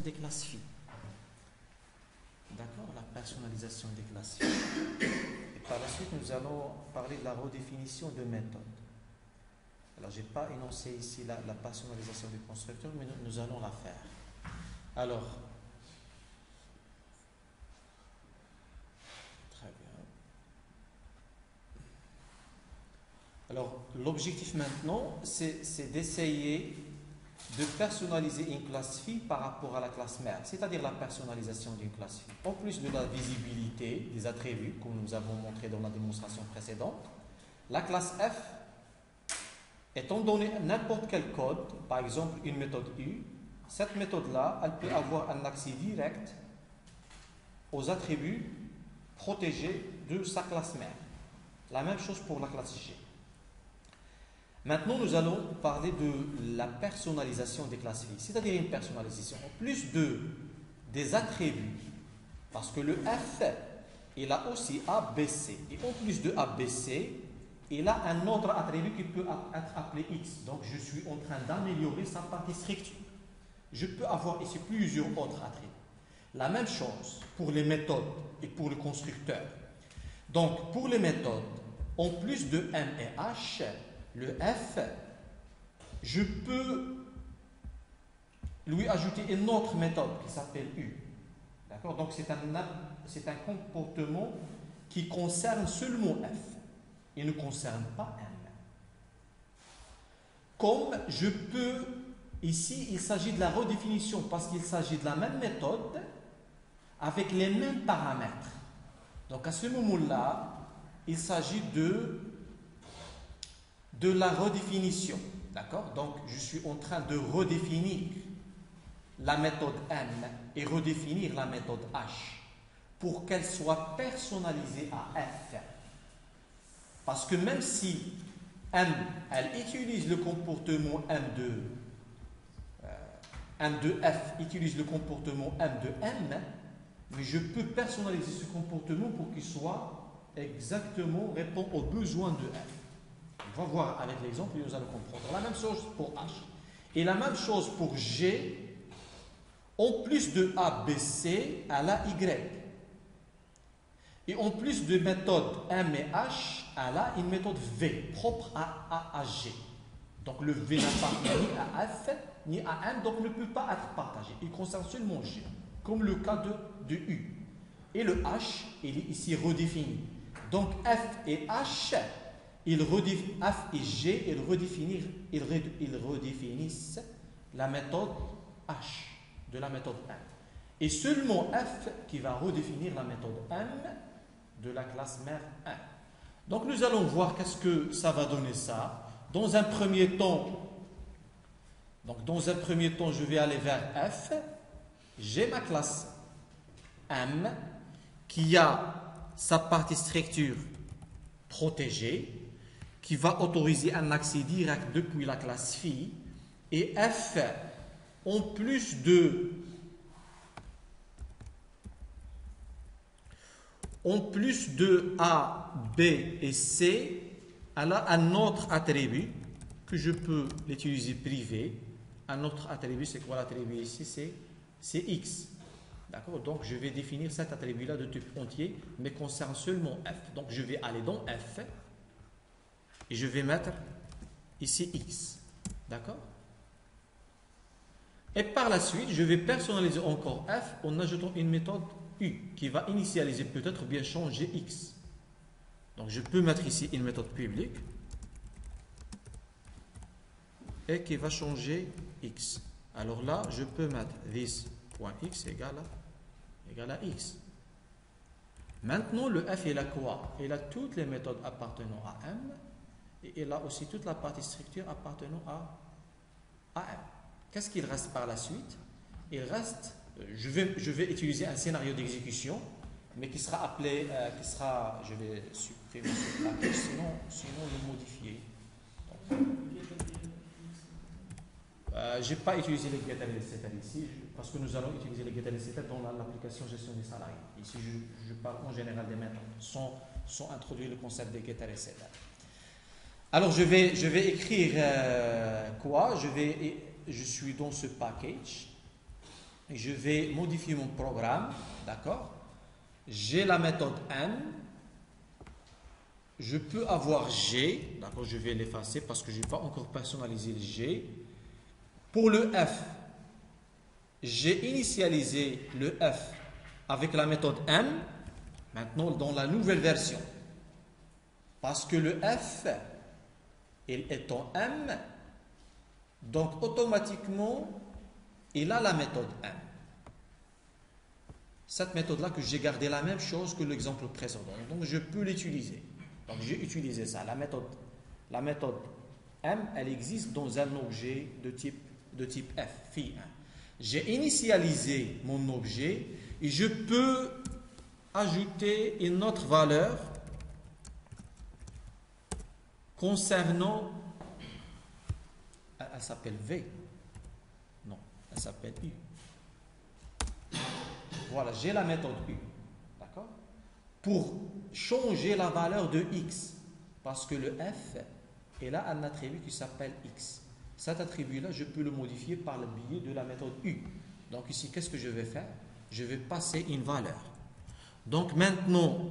des classes phi. D'accord, la personnalisation des classes phi. Et par la suite, nous allons parler de la redéfinition de méthode. Alors, je n'ai pas énoncé ici la personnalisation du constructeur, mais nous allons la faire. Alors, très bien. Alors, l'objectif maintenant, c'est d'essayer de personnaliser une classe phi par rapport à la classe mère, c'est-à-dire la personnalisation d'une classe phi. En plus de la visibilité des attributs, comme nous avons montré dans la démonstration précédente, la classe f, étant donné n'importe quel code, par exemple une méthode U, cette méthode-là, elle peut avoir un accès direct aux attributs protégés de sa classe mère. La même chose pour la classe G. Maintenant, nous allons parler de la personnalisation des classes phi, c'est-à-dire une personnalisation. En plus des attributs, parce que le f, il a aussi A, B, C. Et en plus de A, B, C, il a un autre attribut qui peut être appelé X. Donc, je suis en train d'améliorer sa partie structure. Je peux avoir ici plusieurs autres attributs. La même chose pour les méthodes et pour le constructeur. Donc, pour les méthodes, en plus de M et H, le F, je peux lui ajouter une autre méthode qui s'appelle U. D'accord? Donc, c'est un comportement qui concerne seulement F. Il ne concerne pas M. Comme je peux, ici, il s'agit de la redéfinition parce qu'il s'agit de la même méthode avec les mêmes paramètres. Donc, à ce moment-là, il s'agit de la redéfinition. D'accord? Donc, je suis en train de redéfinir la méthode M et redéfinir la méthode H pour qu'elle soit personnalisée à F. Parce que même si M, elle utilise le comportement M de F utilise le comportement M de M, mais je peux personnaliser ce comportement pour qu'il soit exactement répond aux besoins de F. On va voir avec l'exemple et nous allons comprendre. La même chose pour H. Et la même chose pour G. En plus de A, B, C, elle a Y. Et en plus de méthode M et H, elle a une méthode V propre à G. Donc le V n'appartient ni à F ni à M, donc ne peut pas être partagé. Il concerne seulement G, comme le cas de U. Et le H, il est ici redéfini. Donc F et H, F et G, ils redéfinissent la méthode H de la méthode M. Et seulement F qui va redéfinir la méthode M de la classe mère M. Donc nous allons voir qu'est-ce que ça va donner ça. Dans un premier temps, je vais aller vers F. J'ai ma classe M qui a sa partie structure protégée, qui va autoriser un accès direct depuis la classe phi. Et F, en plus de A, B et C, elle a un autre attribut que je peux l'utiliser privé. Un autre attribut, c'est quoi l'attribut ici? C'est X. D'accord? Donc, je vais définir cet attribut-là de type entier, mais concerne seulement F. Donc, je vais aller dans F et je vais mettre ici X. D'accord? Et par la suite, je vais personnaliser encore F en ajoutant une méthode U qui va initialiser peut-être ou bien changer X. Donc, je peux mettre ici une méthode publique et qui va changer X. Alors là, je peux mettre this.x égale à X. Maintenant, le F, il a quoi? Il a toutes les méthodes appartenant à M et il a aussi toute la partie structure appartenant à M. Qu'est-ce qu'il reste par la suite? Il reste, je vais utiliser un scénario d'exécution, mais qui sera appelé, je vais supprimer ce package, sinon le modifier. Je n'ai pas utilisé les getter et les setter ici, parce que nous allons utiliser les getter et les setter dans l'application gestion des salariés. Ici, je parle en général des méthodes, sans introduire le concept des getter et setter. Alors, je vais écrire quoi? Je suis dans ce package. je vais modifier mon programme, d'accord? J'ai la méthode M, je peux avoir G, d'accord? Je vais l'effacer parce que je n'ai pas encore personnalisé le G. Pour le F, j'ai initialisé le F avec la méthode M, maintenant dans la nouvelle version. Parce que le F, il est en M, donc automatiquement, il a la méthode M. Cette méthode-là que j'ai gardé la même chose que l'exemple précédent. Donc je peux l'utiliser. Donc j'ai utilisé ça. La méthode M, elle existe dans un objet de type F, phi 1. J'ai initialisé mon objet et je peux ajouter une autre valeur concernant, elle s'appelle V. Non, elle s'appelle U. Voilà, j'ai la méthode U. D'accord? Pour changer la valeur de X. Parce que le F, il a un attribut qui s'appelle X. Cet attribut-là, je peux le modifier par le biais de la méthode U. Donc ici, qu'est-ce que je vais faire? Je vais passer une valeur. Donc maintenant,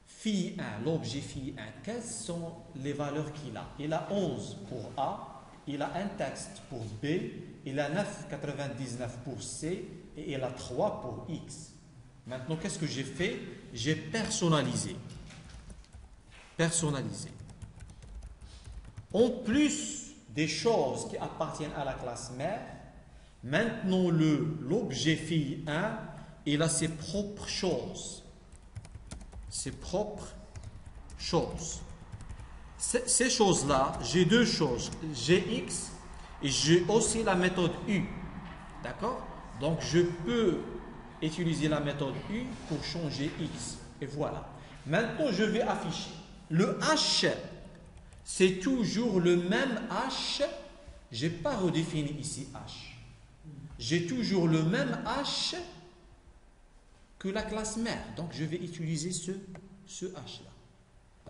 phi 1, l'objet phi 1, quelles sont les valeurs qu'il a? Il a 11 pour A, il a un texte pour B, il a 9,99 pour C et il a 3 pour X. Maintenant, qu'est-ce que j'ai fait? J'ai personnalisé. En plus des choses qui appartiennent à la classe mère, maintenant l'objet phi 1, il a ses propres choses. Ces choses-là, j'ai deux choses. J'ai X et j'ai aussi la méthode U. D'accord? Donc, je peux utiliser la méthode U pour changer X. Et voilà. Maintenant, je vais afficher. Le H, c'est toujours le même H. Je n'ai pas redéfini ici H. J'ai toujours le même H que la classe mère. Donc, je vais utiliser ce H-là.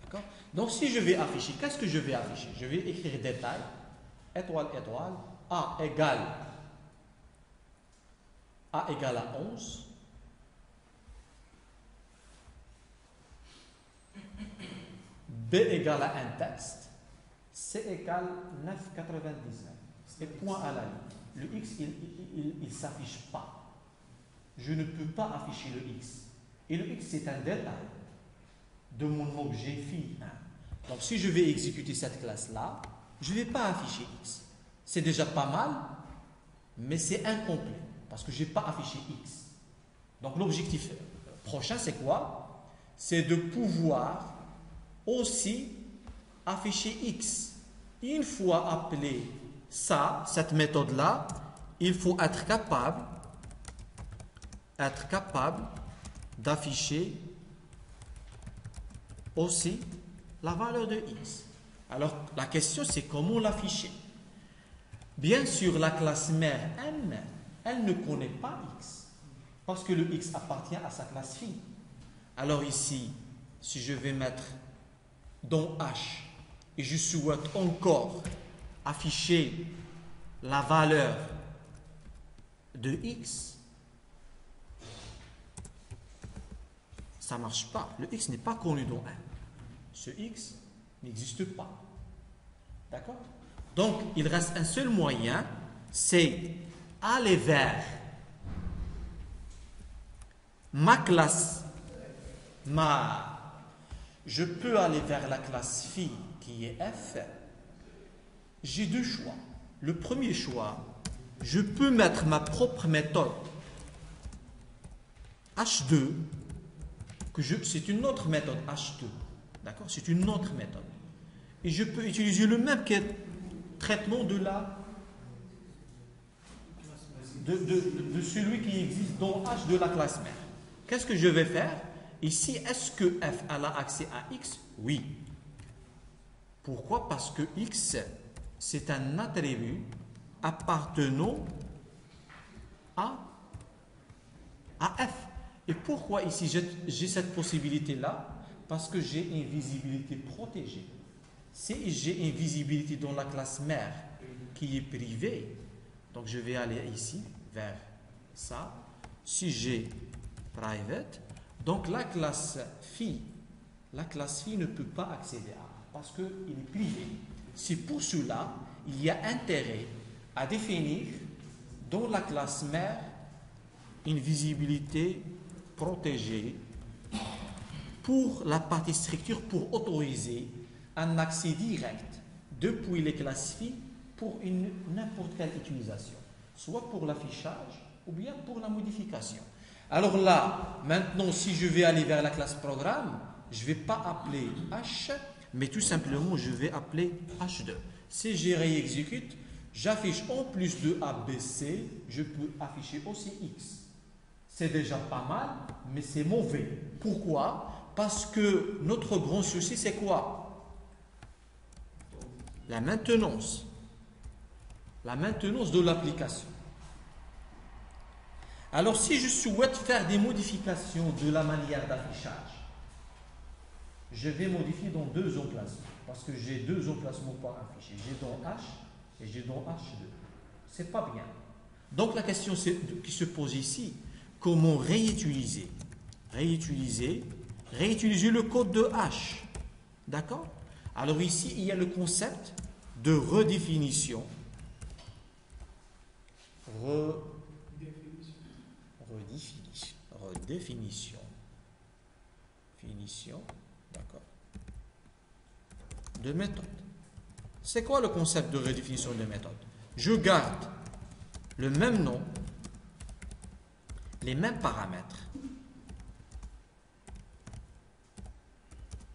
D'accord? Donc, si je vais afficher, qu'est-ce que je vais afficher? Je vais écrire détail, étoile, étoile, A égale à 11. B égale à un texte. C égale 9,99. Et point à la ligne. Le X, il ne s'affiche pas. Je ne peux pas afficher le X. Et le X, c'est un détail de mon objet phi 1. Donc, si je vais exécuter cette classe-là, je ne vais pas afficher X. C'est déjà pas mal, mais c'est incomplet, parce que je n'ai pas affiché X. Donc, l'objectif prochain, c'est quoi? C'est de pouvoir aussi afficher X. Une fois appelé cette méthode-là, il faut être capable d'afficher aussi la valeur de X. Alors, la question, c'est comment l'afficher? Bien sûr, la classe mère M, elle ne connaît pas X, parce que le X appartient à sa classe phi. Alors ici, si je vais mettre dans H, et je souhaite encore afficher la valeur de X, ça ne marche pas. Le X n'est pas connu dans 1. Ce X n'existe pas. D'accord? Donc, il reste un seul moyen, c'est aller vers ma classe, je peux aller vers la classe phi qui est F. J'ai deux choix. Le premier choix, je peux mettre ma propre méthode H2, c'est une autre méthode H2. D'accord? C'est une autre méthode. Et je peux utiliser le même traitement de celui qui existe dans H de la classe mère. Qu'est-ce que je vais faire? Ici, est-ce que F a accès à X? Oui. Pourquoi? Parce que X, c'est un attribut appartenant à F. Et pourquoi ici j'ai cette possibilité-là? Parce que j'ai une visibilité protégée. Si j'ai une visibilité dans la classe mère qui est privée, donc je vais aller ici vers ça, si j'ai private, donc la classe phi ne peut pas accéder à A parce qu'il est privé. C'est pour cela il y a intérêt à définir dans la classe mère une visibilité protégée pour la partie structure pour autoriser un accès direct depuis les classes phi pour n'importe quelle utilisation, soit pour l'affichage ou bien pour la modification. Alors là, maintenant, si je vais aller vers la classe programme, je ne vais pas appeler H, mais tout simplement, je vais appeler H2. Si je réexécute, j'affiche en plus de ABC, je peux afficher aussi X. C'est déjà pas mal, mais c'est mauvais. Pourquoi? Parce que notre grand souci, c'est quoi? La maintenance. La maintenance de l'application. Alors, si je souhaite faire des modifications de la manière d'affichage, je vais modifier dans deux emplacements. Parce que j'ai deux emplacements pour afficher. J'ai dans H et j'ai dans H2. C'est pas bien. Donc, la question qui se pose ici, comment réutiliser le code de H. D'accord? Alors ici, il y a le concept de redéfinition. Redéfinition. D'accord. De méthode. C'est quoi le concept de redéfinition de méthode? Je garde le même nom, les mêmes paramètres,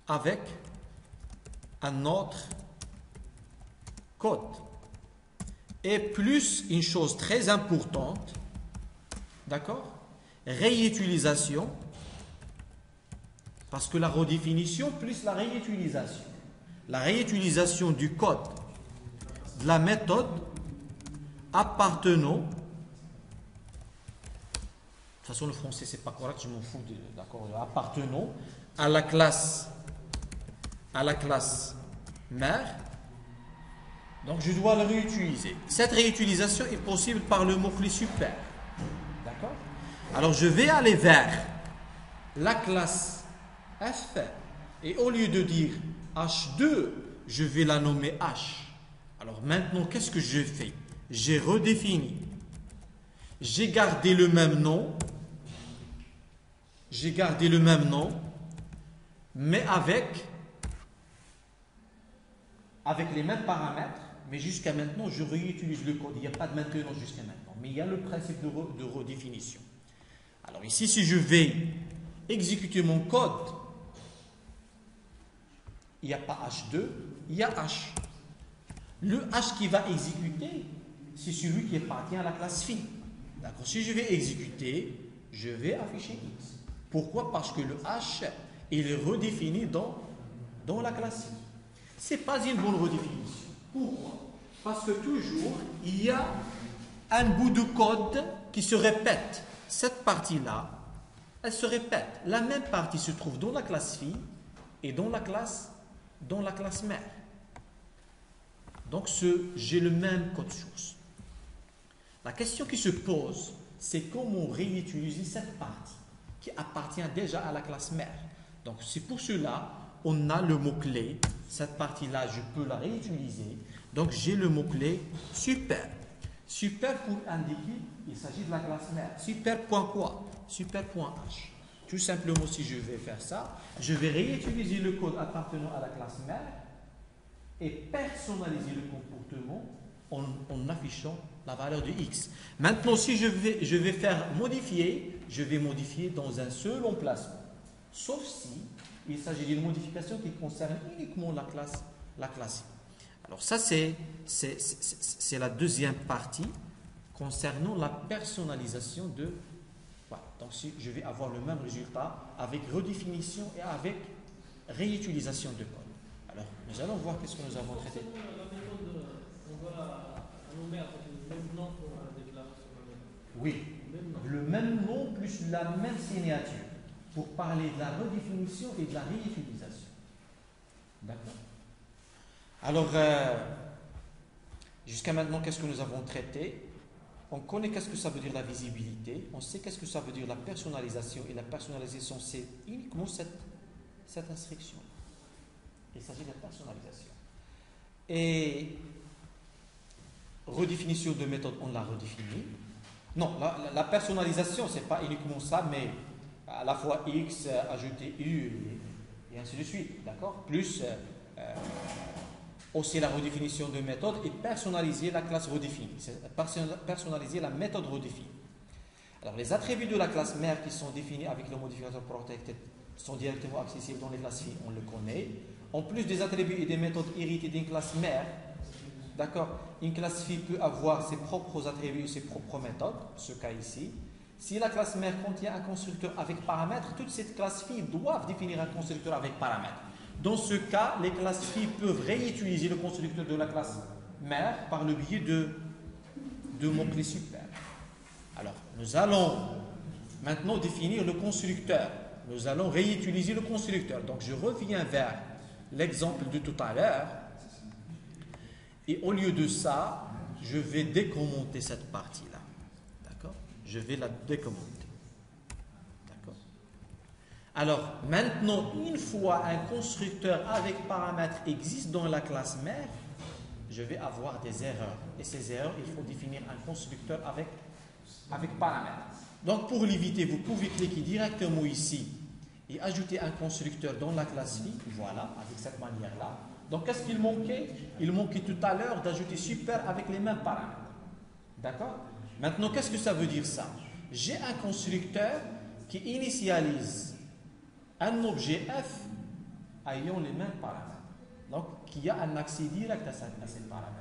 avec un autre code. Et plus une chose très importante, d'accord? Réutilisation, parce que la redéfinition plus la réutilisation. La réutilisation du code, de la méthode appartenant. De toute façon, le français, c'est pas correct, je m'en fous, d'accord? Appartenant à la classe mère. Donc, je dois le réutiliser. Cette réutilisation est possible par le mot-clé super. D'accord? Alors, je vais aller vers la classe F et au lieu de dire H2, je vais la nommer H. Alors, maintenant, qu'est-ce que je fais? J'ai redéfini. J'ai gardé le même nom. Mais avec les mêmes paramètres. Mais jusqu'à maintenant, je réutilise le code. Il n'y a pas de maintenance jusqu'à maintenant. Mais il y a le principe de redéfinition. Alors ici, si je vais exécuter mon code, il n'y a pas H2, il y a H. Le H qui va exécuter, c'est celui qui appartient à la classe phi. D'accord? Si je vais exécuter, je vais afficher X. Pourquoi? Parce que le H, il est redéfini dans la classe phi. Ce n'est pas une bonne redéfinition. Pourquoi? Parce que toujours, il y a un bout de code qui se répète. Cette partie-là, elle se répète. La même partie se trouve dans la classe phi et dans la classe mère. Donc, j'ai le même code source. La question qui se pose, c'est comment réutiliser cette partie qui appartient déjà à la classe mère. Donc, c'est pour cela on a le mot-clé. Cette partie-là, je peux la réutiliser. Donc, j'ai le mot-clé super. Super pour indiquer il s'agit de la classe mère. Super point quoi? Super point H. Tout simplement, si je vais faire ça, je vais réutiliser le code appartenant à la classe mère et personnaliser le comportement en affichant la valeur de X. Maintenant, si je vais faire modifier, je vais modifier dans un seul emplacement. Sauf si il s'agit d'une modification qui concerne uniquement la classe. Alors ça, c'est la deuxième partie concernant la personnalisation de... Voilà. Donc si je vais avoir le même résultat avec redéfinition et avec réutilisation de code. Alors, nous allons voir qu'est-ce que nous avons traité. La méthode, on va nommer le même nom pour la déclaration. Oui, le même nom plus la même signature pour parler de la redéfinition et de la réutilisation. D'accord? Alors, jusqu'à maintenant, qu'est-ce que nous avons traité? on connaît qu'est-ce que ça veut dire la visibilité, on sait qu'est-ce que ça veut dire la personnalisation, et la personnalisation, c'est uniquement cette instruction. Il s'agit de la personnalisation. Et redéfinition de méthode, on l'a redéfinie. Non, la personnalisation, c'est pas uniquement ça, mais à la fois X, ajouter U, et ainsi de suite, d'accord? Plus aussi la redéfinition de méthode et personnaliser la classe redéfinie, personnaliser la méthode redéfinie. Alors, les attributs de la classe mère qui sont définis avec le modificateur protected sont directement accessibles dans les classes filles, on le connaît. En plus des attributs et des méthodes héritées d'une classe mère, d'accord, une classe fille peut avoir ses propres attributs et ses propres méthodes, ce cas ici. Si la classe mère contient un constructeur avec paramètres, toutes ces classes filles doivent définir un constructeur avec paramètres. Dans ce cas, les classes filles peuvent réutiliser le constructeur de la classe mère par le biais de mots-clés super. Alors, nous allons maintenant définir le constructeur. Nous allons réutiliser le constructeur. Donc, je reviens vers l'exemple de tout à l'heure. Et au lieu de ça, je vais décommenter cette partie-là. D'accord? Je vais la décommenter. D'accord? Alors, maintenant, une fois un constructeur avec paramètres existe dans la classe mère, je vais avoir des erreurs. Et ces erreurs, il faut définir un constructeur avec paramètres. Donc, pour l'éviter, vous pouvez cliquer directement ici et ajouter un constructeur dans la classe fille. Voilà, avec cette manière-là. Donc, qu'est-ce qu'il manquait? Il manquait tout à l'heure d'ajouter super avec les mêmes paramètres. D'accord? Maintenant, qu'est-ce que ça veut dire ça? J'ai un constructeur qui initialise un objet f ayant les mêmes paramètres. Donc, qui a un accès direct à ces paramètres.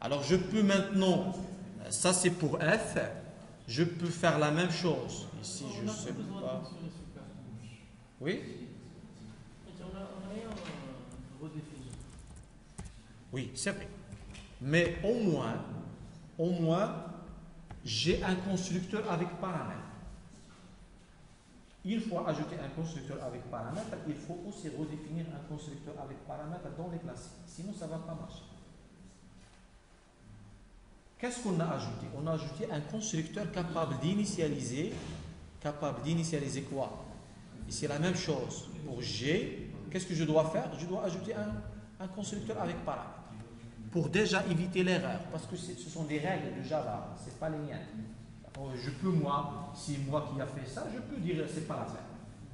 Alors, je peux maintenant, ça c'est pour f, je peux faire la même chose. Ici, je ne sais pas. Oui? Oui, c'est vrai. Mais au moins, j'ai un constructeur avec paramètres. Une fois ajouté un constructeur avec paramètres, il faut aussi redéfinir un constructeur avec paramètres dans les classes. Sinon, ça ne va pas marcher. Qu'est-ce qu'on a ajouté? On a ajouté un constructeur capable d'initialiser quoi? C'est la même chose. Pour G, qu'est-ce que je dois faire? Je dois ajouter un constructeur avec paramètres. Pour déjà éviter l'erreur, parce que ce sont des règles de Java, ce n'est pas les miennes. Je peux, si moi qui a fait ça, je peux dire c'est pas la peine.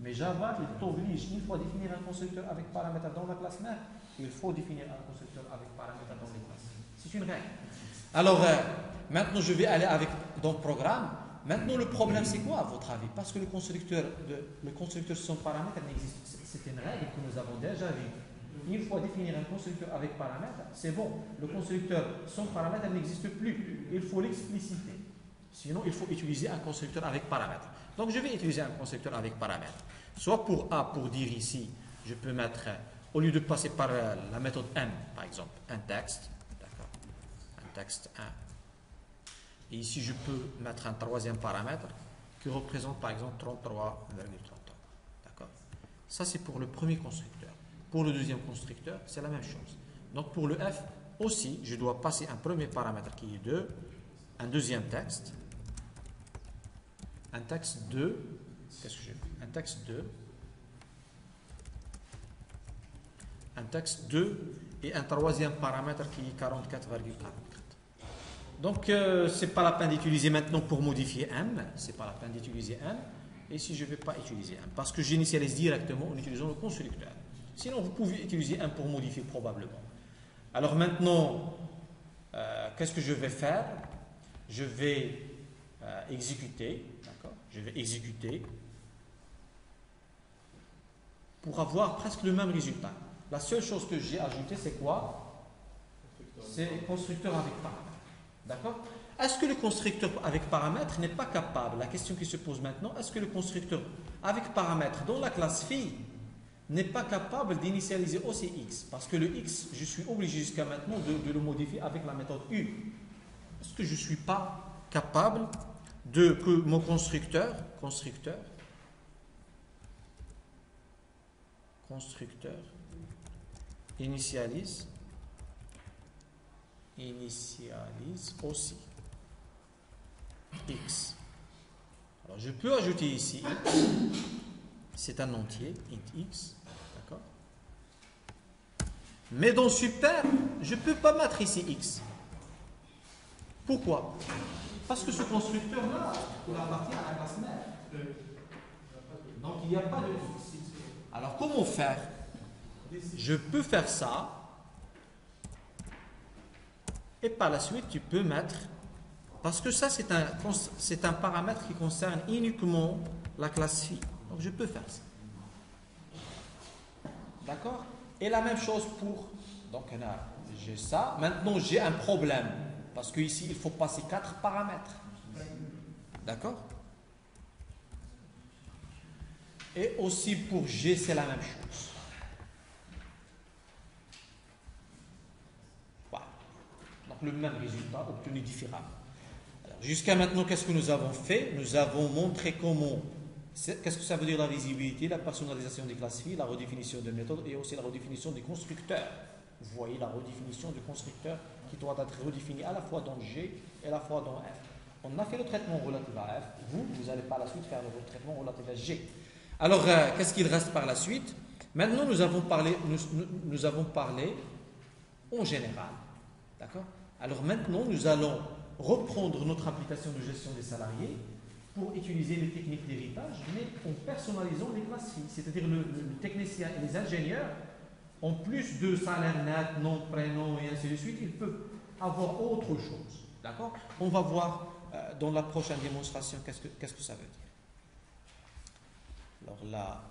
Mais Java, il t'oblige, une fois définir un constructeur avec paramètres dans la classe mère, il faut définir un constructeur avec paramètres dans les classes. C'est une règle. Alors, maintenant, je vais aller dans le programme. Maintenant, le problème, c'est quoi, à votre avis? Parce que le constructeur sans paramètres n'existe. C'est une règle que nous avons déjà vue. Une fois définir un constructeur avec paramètres, c'est bon. Le constructeur sans paramètres n'existe plus. Il faut l'expliciter. Sinon, il faut utiliser un constructeur avec paramètres. Donc, je vais utiliser un constructeur avec paramètres. Soit pour A, pour dire ici, je peux mettre, au lieu de passer par la méthode M, par exemple, un texte. D'accord. Un texte 1. Et ici, je peux mettre un troisième paramètre qui représente, par exemple, 33,33. D'accord. Ça, c'est pour le premier constructeur. Pour le deuxième constructeur, c'est la même chose. Donc, pour le F aussi, je dois passer un premier paramètre qui est 2, un deuxième texte, un texte 2, qu'est-ce que j'ai fait? Un texte 2, un texte 2 et un troisième paramètre qui est 44,44. Donc, ce n'est pas la peine d'utiliser maintenant pour modifier M, ce n'est pas la peine d'utiliser M, et si je ne vais pas utiliser M, parce que j'initialise directement en utilisant le constructeur. Sinon, vous pouvez utiliser M pour modifier probablement. Alors maintenant, qu'est-ce que je vais faire? Je vais exécuter, d'accord? Je vais exécuter pour avoir presque le même résultat. La seule chose que j'ai ajoutée, c'est quoi? C'est constructeur avec paramètres. D'accord? Est-ce que le constructeur avec paramètres n'est pas capable? La question qui se pose maintenant, est-ce que le constructeur avec paramètres dans la classe fille n'est pas capable d'initialiser aussi X? Parce que le X, je suis obligé jusqu'à maintenant de le modifier avec la méthode U. Est-ce que je ne suis pas capable que mon constructeur initialise aussi. x. Alors je peux ajouter ici x, c'est un entier, int x, d'accord? Mais dans super, je ne peux pas mettre ici x. Pourquoi? Parce que ce constructeur-là, il appartient à la classe mère. Donc il n'y a pas de x. Alors comment faire? Je peux faire ça. Et par la suite, tu peux mettre, parce que ça c'est un paramètre qui concerne uniquement la classe phi. Donc je peux faire ça. D'accord? Et la même chose pour, donc j'ai ça. Maintenant j'ai un problème, parce qu'ici il faut passer 4 paramètres. D'accord? Et aussi pour G c'est la même chose. Le même résultat obtenu différemment. Jusqu'à maintenant, qu'est-ce que nous avons fait? Nous avons montré comment, qu'est-ce que ça veut dire la visibilité, la personnalisation des classes phi, la redéfinition de méthode et aussi la redéfinition des constructeurs. Vous voyez la redéfinition du constructeur qui doit être redéfini à la fois dans G et à la fois dans F. On a fait le traitement relatif à F. Vous allez par la suite faire le traitement relatif à G. Alors, qu'est-ce qu'il reste par la suite? Maintenant, nous avons parlé en général. D'accord? Alors maintenant, nous allons reprendre notre application de gestion des salariés pour utiliser les techniques d'héritage, mais en personnalisant les classes phi. C'est-à-dire le technicien et les ingénieurs, en plus de salaire net, nom, prénom et ainsi de suite, ils peuvent avoir autre chose. D'accord? On va voir dans la prochaine démonstration qu'est-ce que ça veut dire. Alors là...